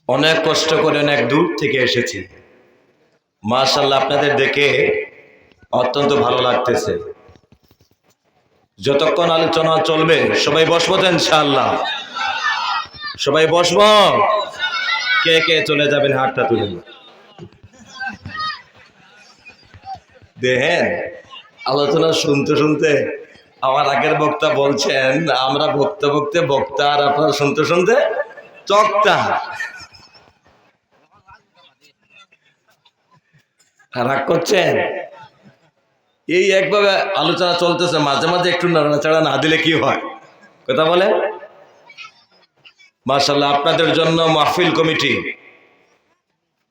অনেক কষ্ট করে অনেক দূর থেকে এসেছি। মাশাআল্লাহ, আপনাদের দেখে অত্যন্ত ভালো লাগতেছে। যতক্ষণ আলোচনা চলবে সবাই বসবো তো ইনশাআল্লাহ? সবাই বসবো? কে কে চলে যাবেন হাতটা তুলুন। দেখেন, আলোচনা শুনতে শুনতে আমার আগের বক্তা বলছেন আমরা বক্তা বক্তা আর আপনারা শুনতে শুনতে চক্তা। রাগ করছেন? এই একভাবে আলোচনা চলতেছে, মাঝে মাঝে একটু নড়াচড়া না দিলে কি হয়? কথা বলে। মাশাআল্লাহ, আপনাদের জন্য মাহফিল কমিটি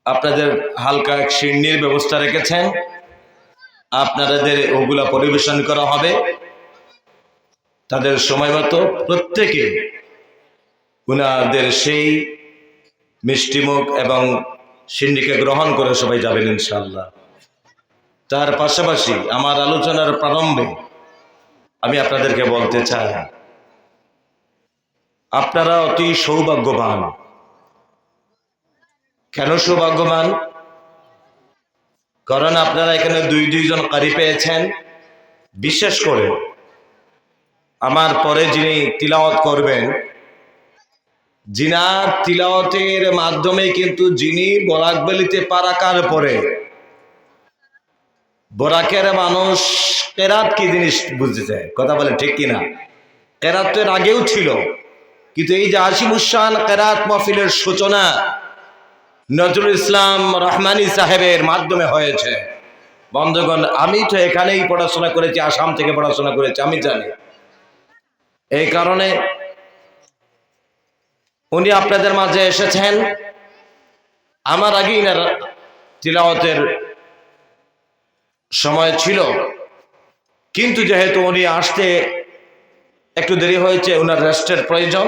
আপনাদের হালকা এক সিন্নির ব্যবস্থা রেখেছেন। আপনাদের ওগুলা পরিবেশন করা হবে। তাদের সময় মতো প্রত্যেকে উনাদের সেই মিষ্টিমুখ এবং সিন্নিকে গ্রহণ করে সবাই যাবেন ইনশাআল্লাহ। তার পাশাপাশি আমার আলোচনার প্রারম্ভে আমি আপনাদেরকে বলতে চাই, আপনারা অতি সৌভাগ্যবান। কেন সৌভাগ্যবান? কারণ আপনারা এখানে দুইজন কারি পেয়েছেন। বিশেষ করে আমার পরে যিনি তিলাওয়াত করবেন, জিনার তিলাওয়াতের মাধ্যমে কিন্তু যিনি বরাকবেলিতে পারাকার পরে, বরাকের মানুষ কেরাত কি জিনিস বুঝতেছে? কথা বলে ঠিক কিনা? কেরাত তো এর আগেও ছিল, কিন্তু এই যে আসিমুসান কেরাত মাহফিলের সূচনা নজরুল ইসলাম রহমানী সাহেবের মাধ্যমে হয়েছে। বন্ধুগণ, আমি তো এখানেই পড়াশোনা করেছি, আসাম থেকে পড়াশোনা করেছি, আমি জানি। এই কারণে উনি আপনাদের মাঝে এসেছেন। আমার আগেই না তিলাওয়াতের সময় ছিল, কিন্তু যেহেতু উনি আসতে একটু দেরি হয়েছে, ওনার রেস্টের প্রয়োজন,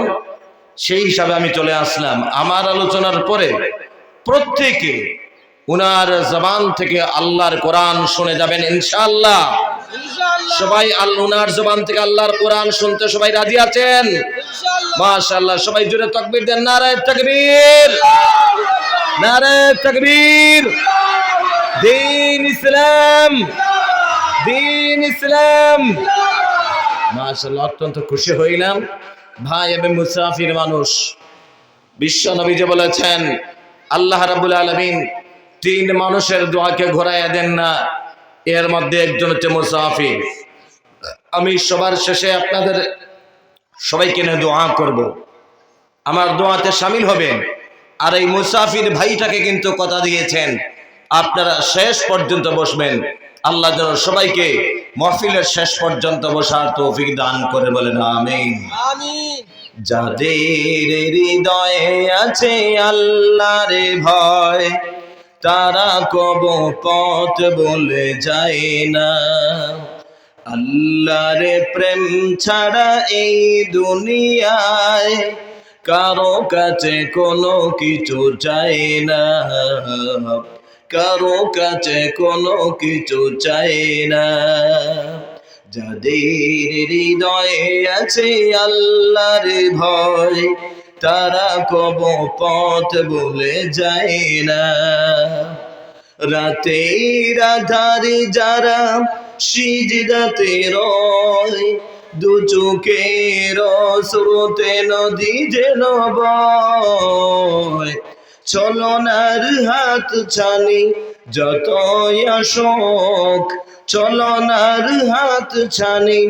সেই হিসাবে আমি চলে আসলাম। আমার আলোচনার পরে প্রত্যেকে উনার জবান থেকে আল্লাহর কোরআন শুনে যাবেন ইনশাআল্লাহ। সবাই উনার জবান থেকে আল্লাহর কোরআন শুনতে সবাই রাজি আছেন? মাশাআল্লাহ, সবাই জোরে তাকবীর দেন। নারে তাকবীর, নারে তাকবীর। দ্বীন ইসলাম, দ্বীন ইসলাম। মাশাআল্লাহ, অত্যন্ত খুশি হইলাম। ভাই এবং মুসাফির মানুষ, বিশ্ব নবী যে বলেছেন আল্লাহ রাব্বুল আলামিন তিন মানুষের দোয়াকে ঘোরাইয়া দেন না, এর মধ্যে একজন হচ্ছে মুসাফির। আমি সবার শেষে আপনাদের সবাইকে নিয়ে দোয়া করব, আমার দোয়াতে শামিল হবেন। আর এই মুসাফির ভাইটাকে কিন্তু কথা দিয়েছেন আপনারা শেষ পর্যন্ত বসবেন। আল্লাহ যেন সবাইকে মাহফিলের শেষ পর্যন্ত বসার তৌফিক দান করে, বলেন আমিন। যাদের হৃদয়ে আছে আল্লাহর ভয়, তারা কবু পথ বলে যায় না। আল্লাহর প্রেম ছাড়া এই দুনিয়ায় কারো কাছে কোনো কিছু চাই না, কারো কাছে কোনো কিছু চাই না। যাদের হৃদয়ে আছে আল্লাহর ভয়, তারা কবু পথ বলে যায় না। রাতের আধারে যারা সিজদাতে রয়, দু চোখের স্রোতে নদী যেন বয়। চলনার হাত ছানি যতই আসুক, চলনার হাত ছানি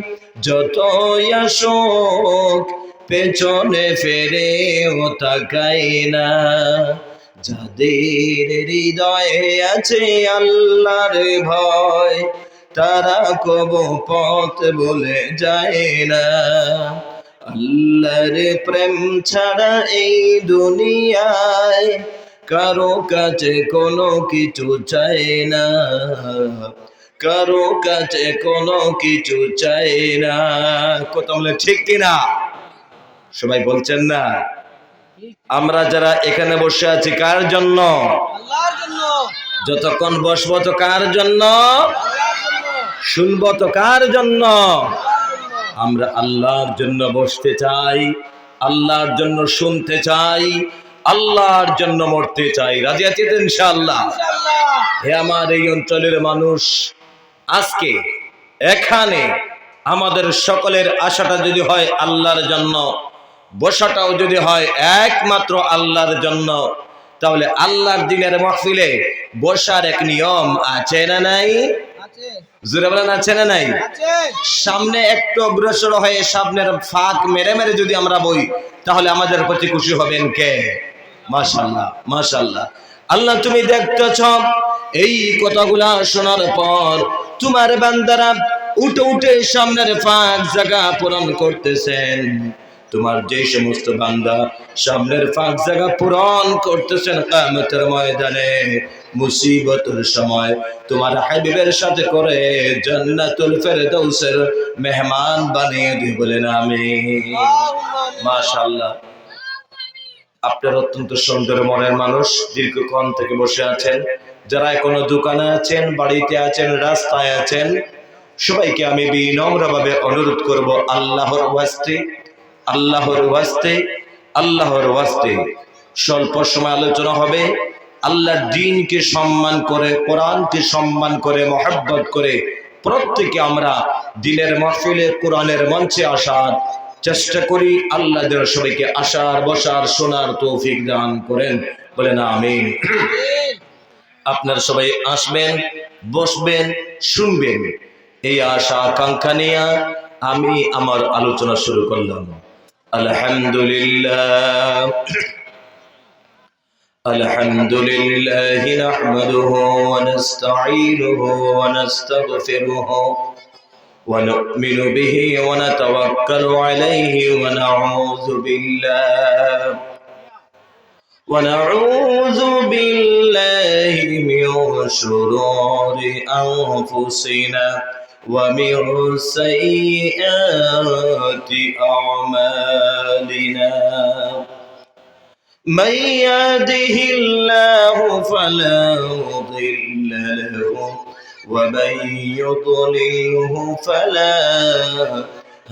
যতই আসুক, পেছনে ফেরেও তাকায় না। যাদের হৃদয়ে আছে আল্লাহর ভয়, তারা কবু পথ বলে যায় না। আল্লাহর প্রেম ছাড়া এই দুনিয়ায় কারো কাছে কোনো কিছু চাই না, কারো কাছে কোনো কিছু চাই না। কথা বলে ঠিক কিনা? সবাই বলছেন না? আমরা যারা এখানে বসে আছি কার জন্য? আল্লাহর জন্য। যতক্ষণ বসবো তো কার জন্য? শুনবো তো কার জন্য? আমরা আল্লাহর জন্য বসতে চাই, আল্লাহর জন্য শুনতে চাই, আল্লাহর জন্য মরতে চাই। রাজি আছি তো ইনশাআল্লাহ? হে আমার এই অঞ্চলের মানুষ, আজকে এখানে আমাদের সকলের আশাটা যদি হয় আল্লাহর জন্য, বসাটাও যদি হয় একমাত্র আল্লাহর জন্য, তাহলে আল্লাহর দিনের মাহফিলে বসার এক নিয়ম আছে না নাই? জোরে বলেন আছে না নাই? সামনে একটু অগ্রসর হয়ে সামনের ফাঁক মেরে মেরে যদি আমরা বই, তাহলে আমাদের প্রতি খুশি হবেন কে? মাশাআল্লাহ, মাশাআল্লাহ। আল্লাহ তুমি দেখতেছ এই কথাগুলা শোনার পর তোমার বান্দারা উঠে উঠে সামনের ফাঁক জায়গা পূরণ করতেছেন। তোমার যে সমস্ত বান্দা সামনের ফাঁক জায়গা পূরণ করতেছেন, কিয়ামতের ময়দানে মুসিবতের সময় তোমার হাবিবের সাথে করে জান্নাতুল ফেরদাউসের মেহমান বানিয়ে দিয়ে বলেন আমিন। মাশাআল্লাহ। আপনার অত্যন্ত সুন্দর মনের মানুষ, দীর্ঘক্ষণ থেকে বসে আছেন, যারা এখনো দোকানে আছেন, বাড়িতে আছেন, রাস্তায় আছেন, সবাইকে আমি বিনম্রভাবে অনুরোধ করব, আল্লাহর ওয়াস্তে, আল্লাহর ওয়াস্তে, আল্লাহর ওয়াস্তে স্বল্প সময় আলোচনা হবে। আল্লাহর দ্বীনকে সম্মান করে, কোরআনকে সম্মান করে, মহব্বত করে প্রত্যেকে আমরা দ্বীনের মাহফিলে, কোরআনের মঞ্চে আসার চেষ্টা করি। আল্লাহ যেন সবাইকে আসার, বসার, শোনার তৌফিক দান করেন, বলেন আমিন। আপনারা সবাই আসবেন, বসবেন, শুনবেন, এই আশা আকাঙ্ক্ষা নিয়ে আমি আমার আলোচনা শুরু করলাম। আলহামদুলিল্লাহ, আলহামদুলিল্লাহ নাহমাদুহু ওয়া নাস্তাঈনুহু ওয়া নাস্তাগফিরুহু ওয়া নু'মিনু বিহি ওয়া নাতাওয়াক্কালু আলাইহি ওয়া নাউযু বিল্লাহি মিন শুরুরি আনফুসিনা ওয়া মিন সাইয়্যাতি আ'মালিনা। من يهده الله فلا مضل له ومن يضلله فلا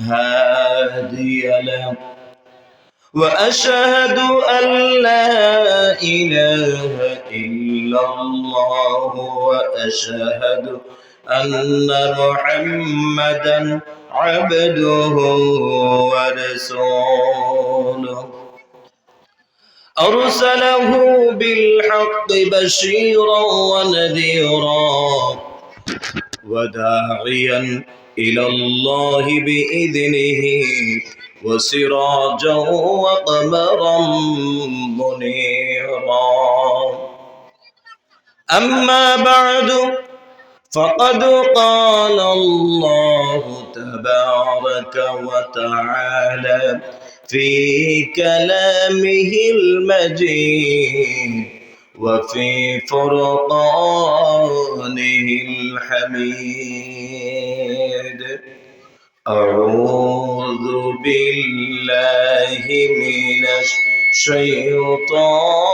هادي له وأشهد أن لا إله إلا الله وأشهد أن محمدا عبده ورسوله أرسله بالحق بشيرا ونذيرا وداعيا إلى الله بإذنه وسراجا وقمرا منيرا. أما بعد فقد قال الله تبارك وتعالى في كلامه المجيد وفي فرقانه الحميد. أعوذ بالله من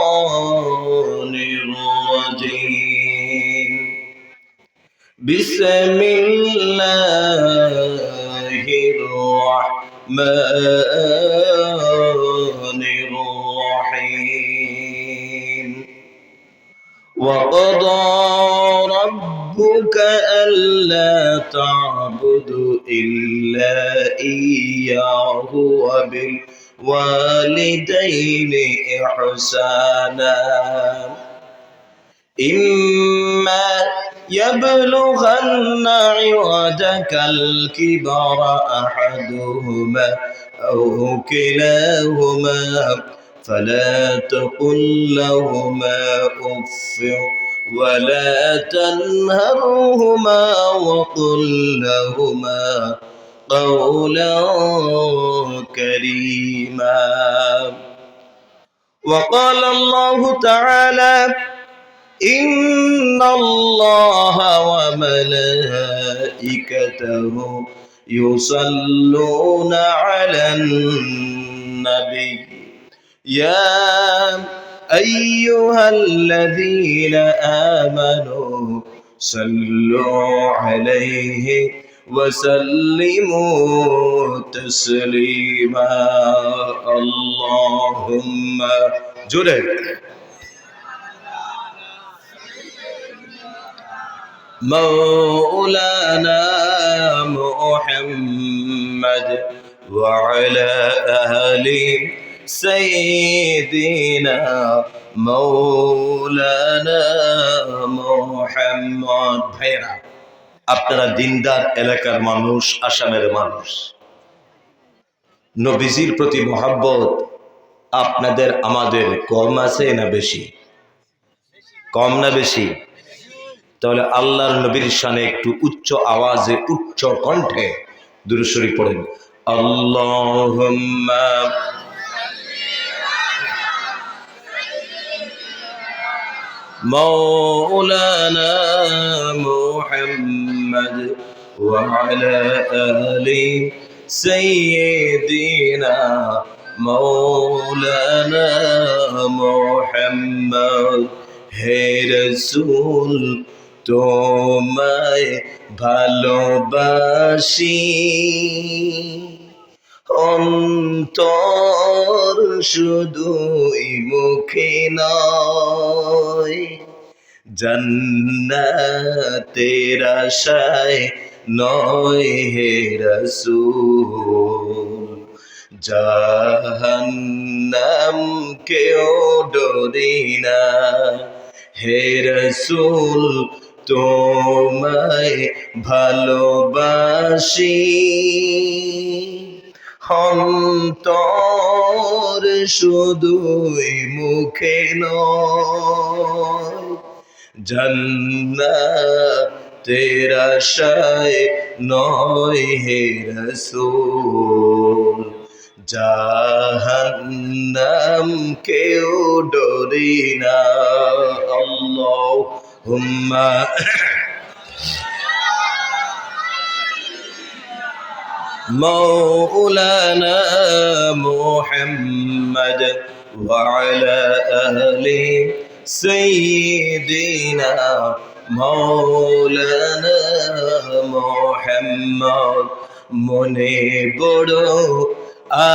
الشيطان الرجيم. بسم الله الرحمن الرحيم. وقضى ربك ألا تعبدوا إلا إياه وبالوالدين إحسانا. إما يبلغن عندك الكبر أحدهما أو كلاهما فلا تقل لهما أف ولا تنهرهما وقل لهما قولا كريما. وقال الله تعالى إن الله وملائكته يصلون على النبي يا أيها الذين آمنوا صلوا عليه وسلموا تسليما. اللهم জোরে مولانا محمد وعلى آل سيدنا مولانا محمد ভাইরা আপনারা দিনদার এলাকার মানুষ, আসামের মানুষ, নবীজির প্রতি মহব্বত আপনাদের আমাদের কম আছে না বেশি? কম না বেশি? তাহলে আল্লাহর নবীর শানে একটু উচ্চ আওয়াজে উচ্চ কণ্ঠে দুরূদ শরীফ পড়েন। আল্লাহুম্মা মাওলানা মুহাম্মদ ওয়া আলা আলি সাইয়্যিদিনা মাওলানা মুহাম্মদ। হে রাসূল তোমায় ভালোবাসি, অন্তর শুধুই মুখে নয়, জান্নাতের আশায় নয় হে রাসূল, জাহান্নাম কেও ডরি না হে রাসূল তোমায় ভালোবাসি, অন্তর শুধুই মুখে নয়, জান্নাতের আশায় নয় হে রাসূল, জাহান্নাম কেউ ডরি না। আল্লাহুম্মা مولانا محمد وعلى آل سيدنا مولانا محمد। মনে বড়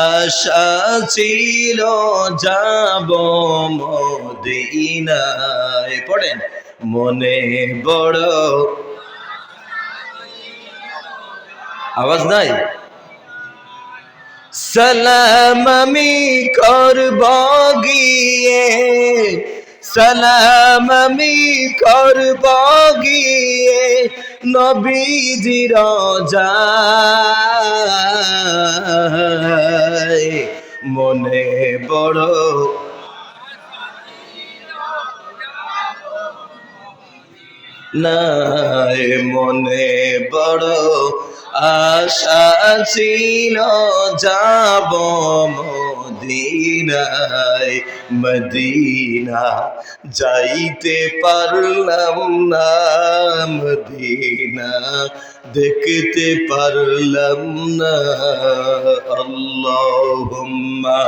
আশা ছিল যাব মদিনায়, পড়েন মনে বড়, আওয়াজ নাই, সালাম আমি করব গিয়ে, সালাম আমি করব গিয়ে নবীজির রওজায়, মনে বড় নাই, মনে বড় আশা ছিল যাব মদিনায়, মদিনা যাইতে পারলাম না, মদিনা দেখতে পারলাম না। আল্লাহুম্মা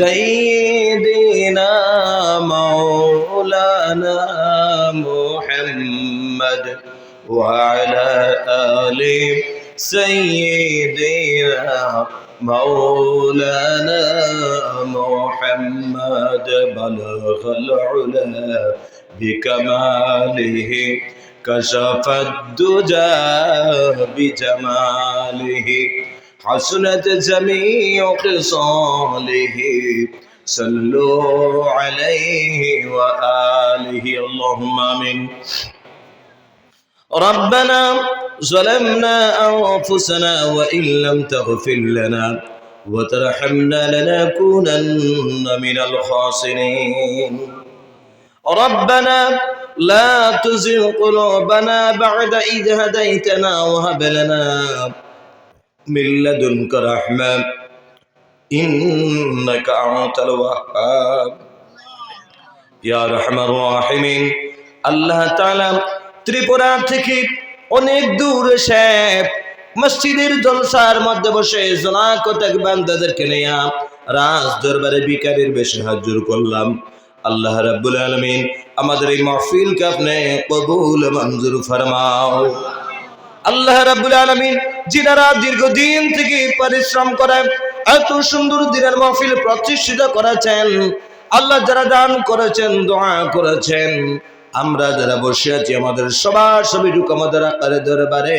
سيدنا مولانا محمد وعلى آل سيدنا مولانا محمد بلغ العلا بكماله كشف الدجى بجماله حسنت جميع خصاله صلوا عليه وآله اللهم آمين ربنا ظلمنا أنفسنا وإن لم تغفر لنا وترحمنا لنكونن من الخاسرين ربنا لا تزغ قلوبنا بعد إذ هديتنا وهب لنا من لدنك رحمة إنك أنت الوهاب يا أرحم الراحمين। আল্লাহ তাআলা ত্রিপুরা থেকে অনেক দূর এসে মসজিদের জলসার মধ্যে বসে জনাকতক বান্দাদেরকে নিয়ে রাজ দরবারে ভিখারির বেশে হাজির করলাম। আল্লাহ রাব্বুল আলামিন আমাদের এই মাহফিলকে আপনি কবুল মঞ্জুর ফরমাও। আল্লাহ রাব্বুল আলামিন যিনারা দীর্ঘদিন থেকে পরিশ্রম করে এত সুন্দর দিনের মাহফিল প্রতিষ্ঠিত করেছেন। আল্লাহ যারা দান করেছেন, দোয়া করেছেন, আমরা যারা বসে আছি, আমাদের সবার ছবিটুকু আমাদের আকারে দরবারে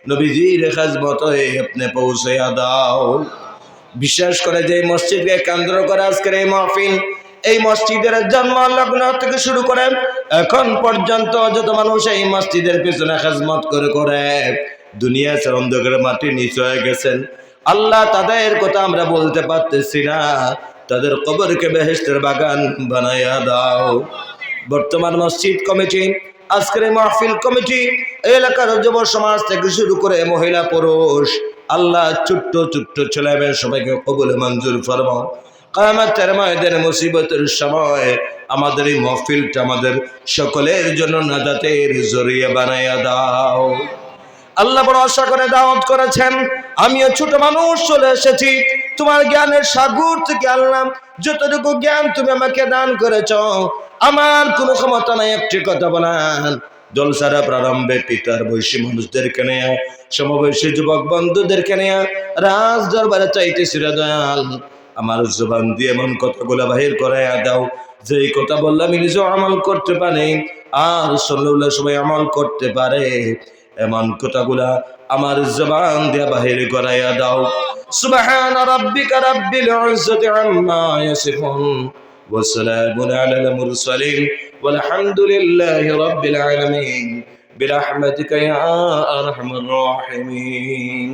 নবীজির খেদমতে আপনি পৌঁছাইয়া দাও। বিশেষ করে যে মসজিদকে কেন্দ্র করে আজকের এই মাহফিল, এই মসজিদের জন্ম লগ্ন থেকে শুরু করে এখন পর্যন্ত যত মানুষ এই মসজিদের পিছনে খেদমত করে করে দুনিয়া ছেড়ে অন্ধকারের মাটির নিচে হয়ে গেছেন, আল্লাহ তাদের কথা আমরা বলতে পারতেছি না, তাদের কবরকে বেহেশতের বাগান বানাইয়া দাও। বর্তমান মসজিদ কমিটি, আজকের এই মাহফিল কমিটি, এলাকার যুব সমাজ থেকে শুরু করে মহিলা পুরুষ, আল্লাহ ছোট্ট ছোট্ট ছেলে মেয়ে সবাইকে কবুল মঞ্জুর ফরমাও। কিয়ামতের ময়দানে মুসিবতের সময় আমাদের এই মাহফিলটা আমাদের সকলের জন্য নাজাতের জরিয়া বানাইয়া দাও। আল্লাহ বড় আশা করে দাওয়াত করেছেন, আমিও ছোট মানুষ চলে এসেছি তোমার জ্ঞানের সাগর থেকে। আল্লাহ যতটুকু জ্ঞান তুমি আমাকে দান করেছ, আমার কোনো ক্ষমতা নাই একটি কথা বলার। জলসারা প্রারম্ভে পিতার বয়সী মানুষদেরকে নিয়ে, সমবয়সী যুবক বন্ধুদেরকে নিয়ে রাজ দরবারে চাইতেছিল, দয়াল আমার জবান দিয়ে এমন কথাগুলো বাহির করাইয়া দাও, যেই কথা বললাম আমি নিজেও আমল করতে পারি আর সল্লাল্লাহু সবাই আমল করতে পারে, এমন কথাগুলা আমার জবান দিয়ে বাহির করাইয়া দাও। সুবহান রাব্বিকা রাব্বিল ইজ্জাতি আম্মা ইয়াসিফুন ওয়া সালামুন আলাল মুরসালিন ওয়ালহামদুলিল্লাহি রাব্বিল আলামিন বিরহমাতিকা ইয়া আরহামার রাহিমিন।